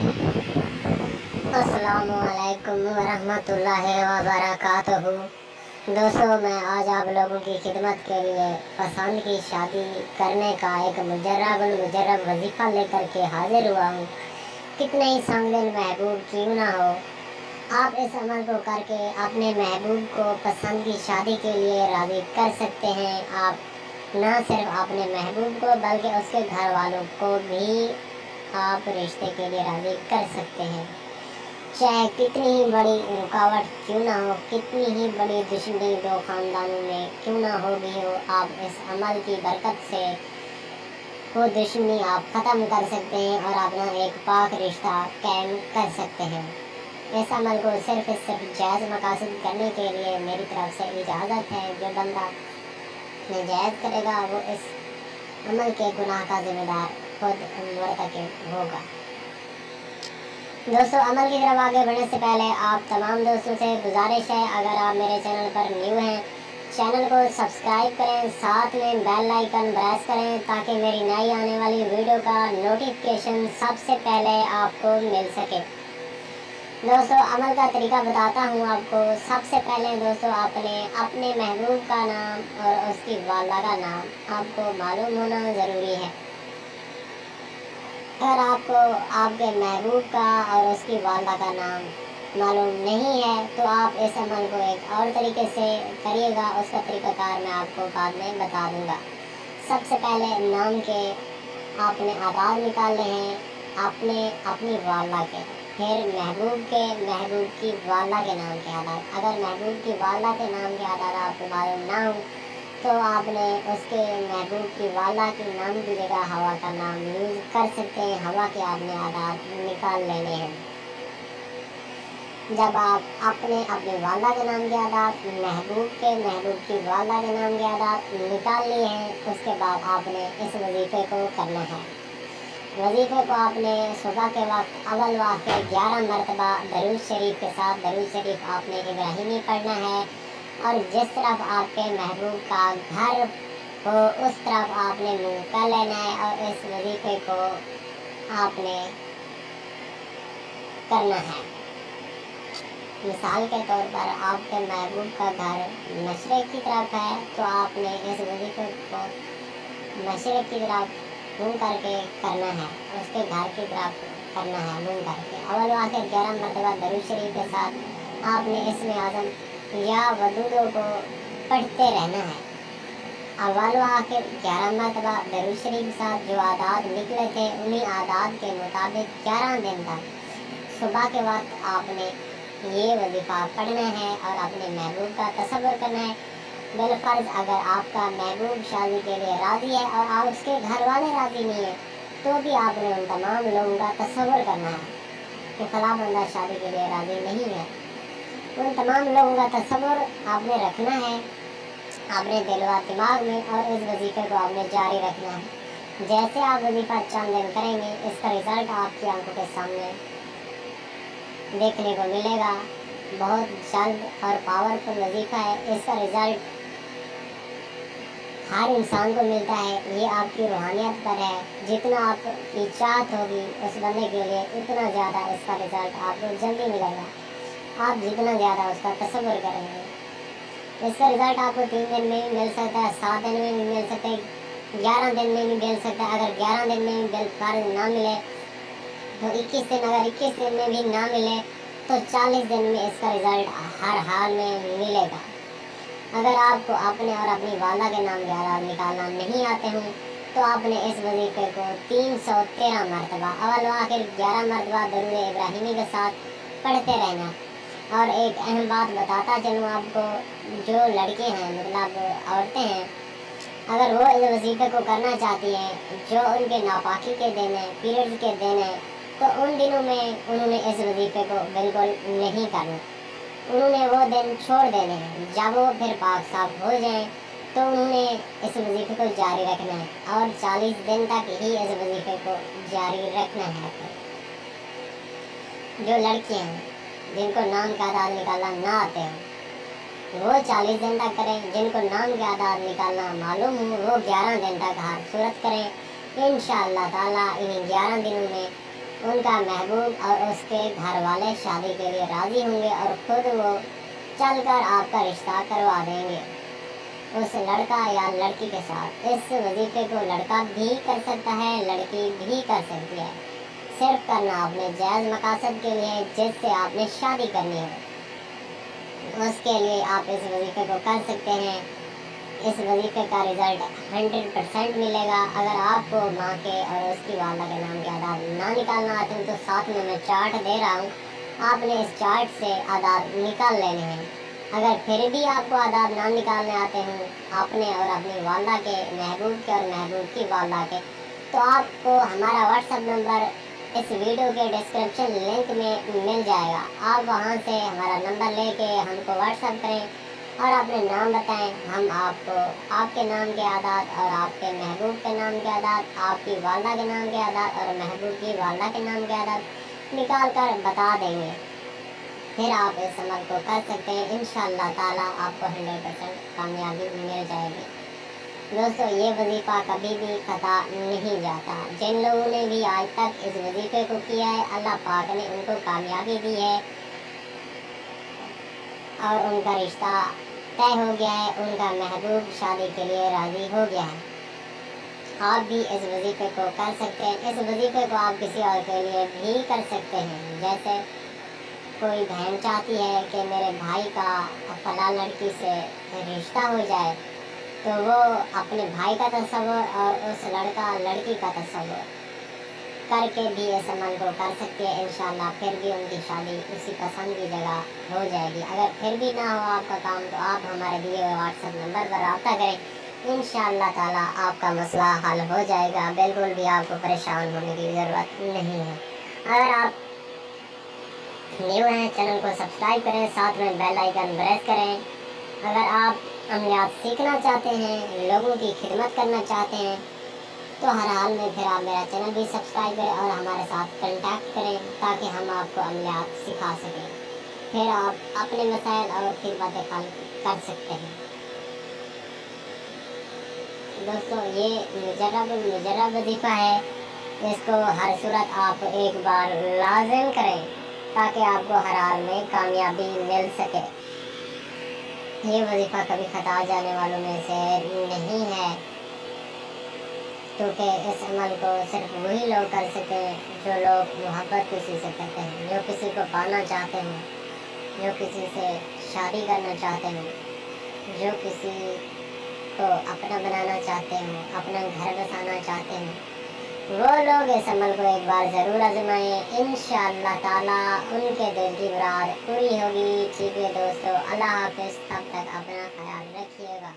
अस्सलामुअलैकुम वरहमतुल्लाहि वबरकातुहू। दोस्तों, मैं आज आप लोगों की खिदमत के लिए पसंद की शादी करने का एक मुजर्रब वजीफ़ा लेकर के हाजिर हुआ हूँ। कितने ही संगदिल महबूब क्यों ना हो, आप इस अमल को करके अपने महबूब को पसंद की शादी के लिए राज़ी कर सकते हैं। आप न सिर्फ अपने महबूब को बल्कि उसके घर वालों को भी आप रिश्ते के लिए राज़ी कर सकते हैं। चाहे कितनी ही बड़ी रुकावट क्यों ना हो, कितनी ही बड़ी दुश्मनी दो ख़ानदानों में क्यों ना हो भी हो, आप इस अमल की बरकत से वो दुश्मनी आप ख़त्म कर सकते हैं और अपना एक पाक रिश्ता कायम कर सकते हैं। इस अमल को सिर्फ जायज़ मकासद करने के लिए मेरी तरफ से इजाज़त है। जो बंदा नाजायज़ करेगा वो इस अमल के गुनाह का ज़िम्मेदार खुद मुर्तकिब होगा। दोस्तों, अमल की तरफ आगे बढ़ने से पहले आप तमाम दोस्तों से गुजारिश है, अगर आप मेरे चैनल पर न्यू हैं, चैनल को सब्सक्राइब करें, साथ में बेल आइकन प्रेस करें ताकि मेरी नई आने वाली वीडियो का नोटिफिकेशन सबसे पहले आपको मिल सके। दोस्तों, अमल का तरीका बताता हूँ आपको। सबसे पहले दोस्तों, अपने महबूब का नाम और उसकी वाला का नाम आपको मालूम होना ज़रूरी है। अगर आपको आपके महबूब का और उसकी वालदा का नाम मालूम नहीं है तो आप इस अमल को एक और तरीके से करिएगा। उसका तरीक़ाकार मैं आपको बाद में बता दूंगा। सबसे पहले नाम के आपने आदाद निकालने हैं अपनी वालदा के, फिर महबूब की वालदा के नाम के आदाद। अगर महबूब की वालदा के नाम के आदाद आपको मालूम ना हो तो आपने उसके महबूब की वाला की नाम की जगह हवा का नाम यूज़ कर सकते हैं। हवा के आपने आदाद निकाल लेने हैं। जब आप अपने वाला के नाम के आदाद, महबूब की वाला के नाम के आदाद निकाल लिए हैं, उसके बाद आपने इस वजीफ़े को करना है। वजीफ़े को आपने सुबह के वक्त अव्वल व आखिर 11 मरतबा दरूद शरीफ के साथ दरूद शरीफ आपने इब्राहिमी पढ़ना है और जिस तरफ आपके महबूब का घर हो उस तरफ आपने मुँह कर लेना है और इस वजीफ़े को आपने करना है। मिसाल के तौर पर आपके महबूब का घर मशरिक़ की तरफ है तो आपने इस वजीफ़े को मशरिक़ की तरफ मुँह करके करना है, उसके घर की तरफ करना है मुँह करके। अव्वल आखिर 11 मरतबा दरूद शरीफ के साथ आपने इसमें आज़म या वदूदों को पढ़ते रहना है। अव्वल आखिर 11 मरतबा दरूद शरीफ के साथ जो आदाद निकले थे उन्हीं आदाद के मुताबिक 11 दिन तक सुबह के वक्त आपने ये वजीफ़ा पढ़ना है और अपने महबूब का तसव्वुर करना है। बिलफ़र्ज़ अगर आपका महबूब शादी के लिए राज़ी है और आप उसके घर वाले राज़ी नहीं है तो भी आपने उन तमाम लोगों का तसव्वुर करना है कि फ़लाँ बंदा शादी के लिए राज़ी नहीं है। उन तमाम लोगों का तसव्वुर आपने रखना है अपने दिल व दिमाग में और इस वजीफ़े को आपने जारी रखना है। जैसे आप वजीफ़ा चंद दिन करेंगे इसका रिज़ल्ट आपकी आंखों के सामने देखने को मिलेगा। बहुत जल्द और पावरफुल वजीफ़ा है। इसका रिज़ल्ट हर इंसान को मिलता है। ये आपकी रूहानियत पर है। जितना आपकी चाहत होगी उस बंदे के लिए उतना ज़्यादा इसका रिज़ल्ट आपको जल्दी मिलेगा। आप जितना ज़्यादा उसका तसव्वुर करेंगे इसका रिज़ल्ट आपको 3 दिन में भी मिल सकता है, 7 दिन में भी मिल सकता है, 11 दिन में भी मिल सकता है। अगर 11 दिन में भी बिलफ़र्ज़ ना मिले तो 21 दिन, अगर 21 दिन में भी ना मिले तो 40 दिन में इसका रिज़ल्ट हर हाल में मिलेगा। अगर आपको अपने और अपनी वाला के नाम के आदाद निकालना नहीं आते हों तो आपने इस वजीफ़े को 313 मरतबा अव्वल आखिर 11 मरतबा दरूद इब्राहिमी के साथ पढ़ते रहना। और एक अहम बात बताता चलूँ आपको, जो लड़के हैं मतलब औरतें हैं, अगर वो इस वजीफ़े को करना चाहती हैं जो उनके नापाकी के दिन हैं, पीरियड्स के दिन हैं, तो उन दिनों में उन्होंने इस वजीफ़े को बिल्कुल नहीं करना। उन्होंने वो दिन छोड़ देने हैं। जब वो फिर पाक साफ हो जाएं तो उन्होंने इस वजीफ़े को जारी रखना है और 40 दिन तक ही इस वजीफ़े को जारी रखना है। जो लड़कियाँ हैं जिनको नाम के आदाद निकालना ना आते हो वो 40 दिन तक करें। जिनको नाम के आदाद निकालना मालूम हो वो 11 दिन तक हर सूरत करें। इंशाअल्लाह ताला इन 11 दिनों में उनका महबूब और उसके घर वाले शादी के लिए राज़ी होंगे और खुद वो चलकर आपका रिश्ता करवा देंगे उस लड़का या लड़की के साथ। इस वजीफे को लड़का भी कर सकता है, लड़की भी कर सकती है। सिर्फ करना आपने जायज़ मकासद के लिए जिससे आपने शादी करनी है, उसके लिए आप इस वजीफे को कर सकते हैं। इस वजीफे का रिज़ल्ट 100% मिलेगा। अगर आपको माँ के और उसकी वाला के नाम के आदाद ना निकालना आते हैं तो साथ में मैं चार्ट दे रहा हूँ, आपने इस चार्ट से आदाद निकाल लेने हैं। अगर फिर भी आपको आदाद ना निकालने आते हैं अपने और अपनी वाला के, महबूब के और महबूब की वाला के, तो आपको हमारा व्हाट्सएप नंबर इस वीडियो के डिस्क्रिप्शन लिंक में मिल जाएगा। आप वहाँ से हमारा नंबर लेके हमको व्हाट्सएप करें और अपने नाम बताएं। हम आपको आपके नाम के आदाद और आपके महबूब के नाम के आदाद, आपकी वालदा के नाम के आदाद और महबूब की वालदा के नाम के आदाद निकाल कर बता देंगे। फिर आप इस अमल को कर सकते हैं। इंशाअल्लाह ताला आपको 100% कामयाबी मिल जाएगी। दोस्तों, ये वजीफ़ा कभी भी ख़ता नहीं जाता। जिन लोगों ने भी आज तक इस वजीफ़े को किया है, अल्लाह पाक ने उनको कामयाबी दी है और उनका रिश्ता तय हो गया है, उनका महबूब शादी के लिए राज़ी हो गया है। आप भी इस वजीफ़े को कर सकते हैं। इस वजीफ़े को आप किसी और के लिए भी कर सकते हैं। जैसे कोई बहन चाहती है कि मेरे भाई का फलां लड़की से रिश्ता हो जाए, तो वो अपने भाई का तस्वुर और उस लड़का लड़की का तस्वुर करके भी इस अमल को कर सकती है। इंशाअल्लाह फिर भी उनकी शादी उसी पसंद की जगह हो जाएगी। अगर फिर भी ना हो आपका काम, तो आप हमारे दिए हुए व्हाट्सएप नंबर पर रब्ता करें। इंशाअल्लाह ताला आपका मसला हल हो जाएगा। बिल्कुल भी आपको परेशान होने की ज़रूरत नहीं है। अगर आप न्यू हैं, चैनल को सब्सक्राइब करें, साथ में बेल आइकन प्रेस करें। अगर आप अमलियात सीखना चाहते हैं, लोगों की खिदमत करना चाहते हैं, तो हर हाल में फिर आप मेरा चैनल भी सब्सक्राइब करें और हमारे साथ कांटेक्ट करें ताकि हम आपको अमलियात सिखा सकें। फिर आप अपने मसाइल और खिदमत हल कर सकते हैं। दोस्तों, ये मुजर्रब वजीफ़ा है। इसको हर सूरत आप एक बार लाज़िम करें ताकि आपको हर हाल में कामयाबी मिल सके। ये वजीफ़ा कभी ख़ता जाने वालों में से नहीं है, क्योंकि इस अमल को सिर्फ वही लोग कर सकें जो लोग मोहब्बत किसी से करते हैं, जो किसी को पाना चाहते हैं, जो किसी से शादी करना चाहते हैं, जो किसी को अपना बनाना चाहते हैं, अपना घर बसाना चाहते हैं, वो लोग इस अमल को एक बार ज़रूर आजमाएं। इंशाअल्लाह ताला उनके दिल की मुराद पूरी होगी। ठीक है दोस्तों, अल्लाह हाफ़िज़। तब तक अपना ख्याल रखिएगा।